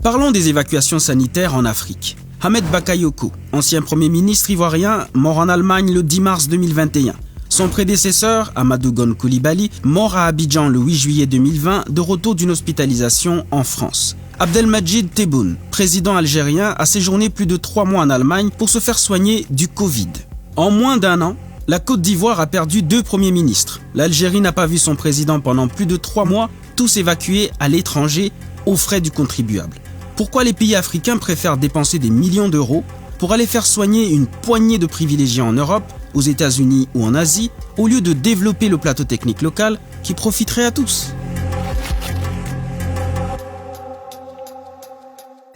Parlons des évacuations sanitaires en Afrique. Ahmed Bakayoko, ancien Premier ministre ivoirien, mort en Allemagne le 10 mars 2021. Son prédécesseur, Amadou Gon Coulibaly, mort à Abidjan le 8 juillet 2020, de retour d'une hospitalisation en France. Abdelmadjid Tebboune, président algérien, a séjourné plus de 3 mois en Allemagne pour se faire soigner du Covid. En moins d'1 an, la Côte d'Ivoire a perdu 2 premiers ministres. L'Algérie n'a pas vu son président pendant plus de 3 mois, tous évacués à l'étranger aux frais du contribuable. Pourquoi les pays africains préfèrent dépenser des millions d'euros pour aller faire soigner une poignée de privilégiés en Europe, aux États-Unis ou en Asie, au lieu de développer le plateau technique local qui profiterait à tous?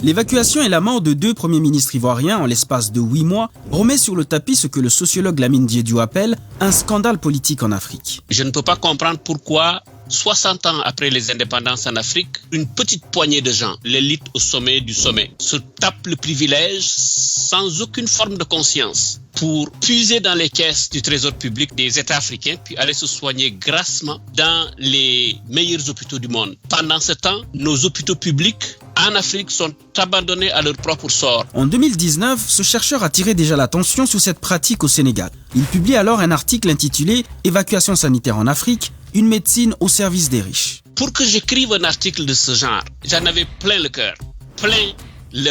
L'évacuation et la mort de 2 premiers ministres ivoiriens en l'espace de 8 mois remet sur le tapis ce que le sociologue Lamine Diédhiou appelle un scandale politique en Afrique. Je ne peux pas comprendre pourquoi 60 ans après les indépendances en Afrique, une petite poignée de gens, l'élite au sommet du sommet, se tapent le privilège sans aucune forme de conscience pour puiser dans les caisses du trésor public des États africains puis aller se soigner grassement dans les meilleurs hôpitaux du monde. Pendant ce temps, nos hôpitaux publics en Afrique sont abandonnés à leur propre sort. En 2019, ce chercheur a tiré déjà l'attention sur cette pratique au Sénégal. Il publie alors un article intitulé « Évacuation sanitaire en Afrique, une médecine au service des riches ». Pour que j'écrive un article de ce genre, j'en avais plein le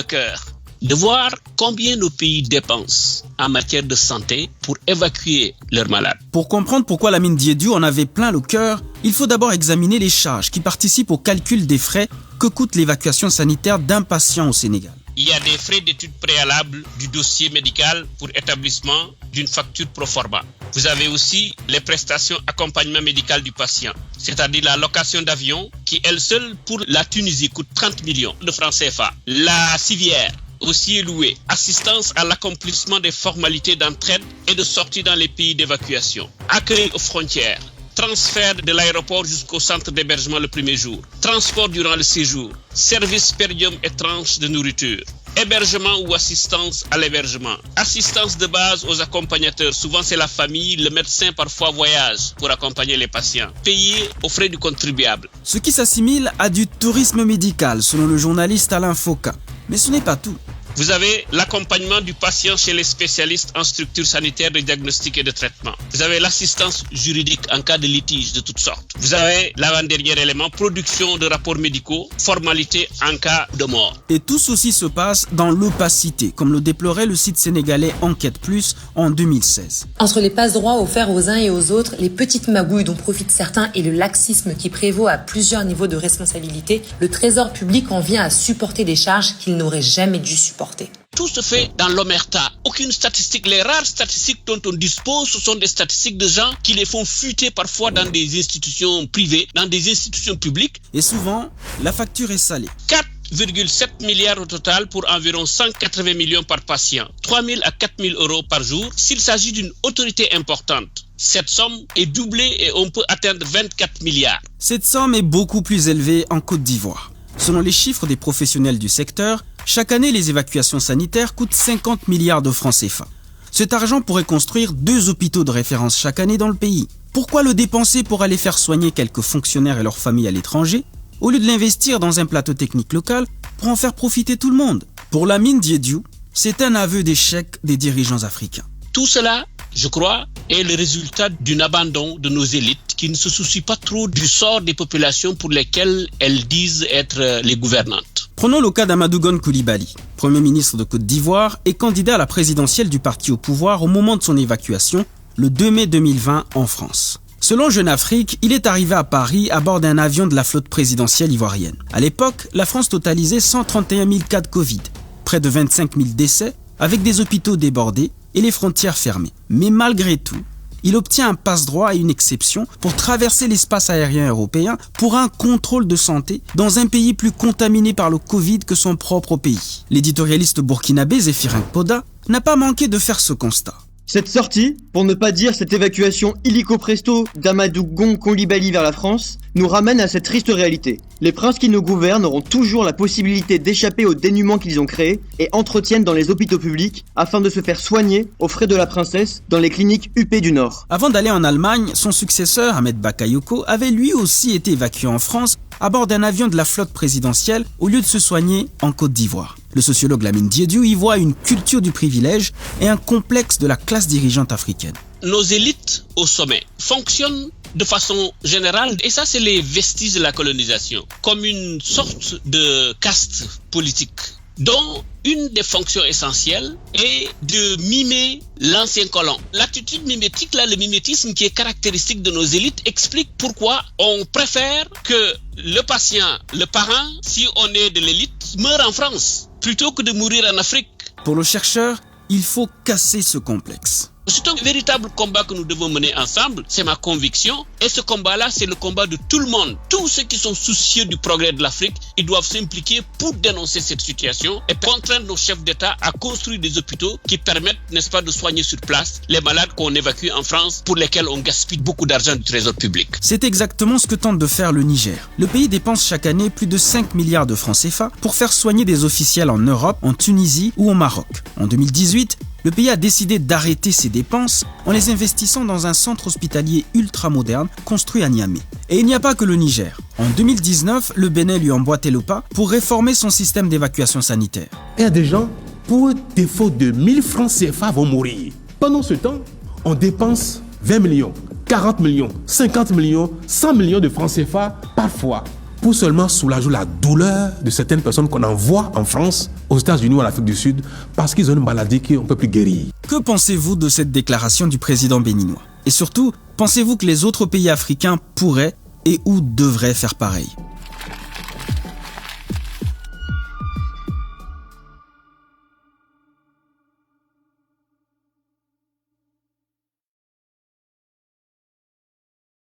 cœur de voir combien nos pays dépensent en matière de santé pour évacuer leurs malades. Pour comprendre pourquoi Lamine Diédhiou en avait plein le cœur, il faut d'abord examiner les charges qui participent au calcul des frais que coûte l'évacuation sanitaire d'un patient au Sénégal. Il y a des frais d'étude préalable du dossier médical pour établissement d'une facture pro forma. Vous avez aussi les prestations accompagnement médical du patient, c'est-à-dire la location d'avion qui, elle seule, pour la Tunisie, coûte 30 millions de francs CFA. La civière aussi est louée. Assistance à l'accomplissement des formalités d'entraide et de sortie dans les pays d'évacuation. Accueil aux frontières. Transfert de l'aéroport jusqu'au centre d'hébergement le premier jour, transport durant le séjour, service per diem et tranche de nourriture, hébergement ou assistance à l'hébergement, assistance de base aux accompagnateurs, souvent c'est la famille, le médecin parfois voyage pour accompagner les patients, payé aux frais du contribuable. Ce qui s'assimile à du tourisme médical selon le journaliste Alain Foucault. Mais ce n'est pas tout. Vous avez l'accompagnement du patient chez les spécialistes en structures sanitaires de diagnostic et de traitement. Vous avez l'assistance juridique en cas de litige de toutes sortes. Vous avez l'avant-dernier élément, production de rapports médicaux, formalités en cas de mort. Et tout ceci se passe dans l'opacité, comme le déplorait le site sénégalais Enquête Plus en 2016. Entre les passe-droits offerts aux uns et aux autres, les petites magouilles dont profitent certains et le laxisme qui prévaut à plusieurs niveaux de responsabilité, le trésor public en vient à supporter des charges qu'il n'aurait jamais dû supporter. Tout se fait dans l'omerta. Aucune statistique. Les rares statistiques dont on dispose, ce sont des statistiques de gens qui les font fuiter parfois dans des institutions privées, dans des institutions publiques. Et souvent, la facture est salée. 4,7 milliards au total pour environ 180 millions par patient. 3 000 à 4 000 euros par jour s'il s'agit d'une autorité importante. Cette somme est doublée et on peut atteindre 24 milliards. Cette somme est beaucoup plus élevée en Côte d'Ivoire. Selon les chiffres des professionnels du secteur, chaque année, les évacuations sanitaires coûtent 50 milliards de francs CFA. Cet argent pourrait construire 2 hôpitaux de référence chaque année dans le pays. Pourquoi le dépenser pour aller faire soigner quelques fonctionnaires et leurs familles à l'étranger, au lieu de l'investir dans un plateau technique local pour en faire profiter tout le monde? Pour Lamine Diédhiou, c'est un aveu d'échec des dirigeants africains. Tout cela, je crois, est le résultat d'un abandon de nos élites qui ne se soucient pas trop du sort des populations pour lesquelles elles disent être les gouvernantes. Prenons le cas d'Amadou Gon Coulibaly, Premier ministre de Côte d'Ivoire et candidat à la présidentielle du parti au pouvoir au moment de son évacuation, le 2 mai 2020 en France. Selon Jeune Afrique, il est arrivé à Paris à bord d'un avion de la flotte présidentielle ivoirienne. À l'époque, la France totalisait 131 000 cas de Covid, près de 25 000 décès, avec des hôpitaux débordés et les frontières fermées. Mais malgré tout, il obtient un passe-droit et une exception pour traverser l'espace aérien européen pour un contrôle de santé dans un pays plus contaminé par le Covid que son propre pays. L'éditorialiste burkinabé Zéphirin Poda n'a pas manqué de faire ce constat. Cette sortie, pour ne pas dire cette évacuation illico presto d'Amadou Gon Coulibaly vers la France, nous ramène à cette triste réalité. Les princes qui nous gouvernent auront toujours la possibilité d'échapper au dénuement qu'ils ont créé et entretiennent dans les hôpitaux publics afin de se faire soigner aux frais de la princesse dans les cliniques UP du Nord. Avant d'aller en Allemagne, son successeur, Ahmed Bakayoko, avait lui aussi été évacué en France à bord d'un avion de la flotte présidentielle au lieu de se soigner en Côte d'Ivoire. Le sociologue Lamine Diédiou y voit une culture du privilège et un complexe de la classe dirigeante africaine. Nos élites au sommet fonctionnent de façon générale, et ça c'est les vestiges de la colonisation, comme une sorte de caste politique, dont une des fonctions essentielles est de mimer l'ancien colon. L'attitude mimétique, là, le mimétisme qui est caractéristique de nos élites, explique pourquoi on préfère que le patient, le parent, si on est de l'élite, meure en France, plutôt que de mourir en Afrique. Pour le chercheur, il faut casser ce complexe. C'est un véritable combat que nous devons mener ensemble, c'est ma conviction. Et ce combat-là, c'est le combat de tout le monde. Tous ceux qui sont soucieux du progrès de l'Afrique, ils doivent s'impliquer pour dénoncer cette situation et contraindre nos chefs d'État à construire des hôpitaux qui permettent, n'est-ce pas, de soigner sur place les malades qu'on évacue en France, pour lesquels on gaspille beaucoup d'argent du trésor public. C'est exactement ce que tente de faire le Niger. Le pays dépense chaque année plus de 5 milliards de francs CFA pour faire soigner des officiels en Europe, en Tunisie ou au Maroc. En 2018, le pays a décidé d'arrêter ses dépenses en les investissant dans un centre hospitalier ultra-moderne construit à Niamey. Et il n'y a pas que le Niger. En 2019, le Bénin lui a emboîté le pas pour réformer son système d'évacuation sanitaire. Il y a des gens, pour défaut de 1000 francs CFA, vont mourir. Pendant ce temps, on dépense 20 millions, 40 millions, 50 millions, 100 millions de francs CFA parfois, pour seulement soulager la douleur de certaines personnes qu'on envoie en France, aux États-Unis ou en Afrique du Sud, parce qu'ils ont une maladie qu'on ne peut plus guérir. Que pensez-vous de cette déclaration du président béninois? Et surtout, pensez-vous que les autres pays africains pourraient et ou devraient faire pareil?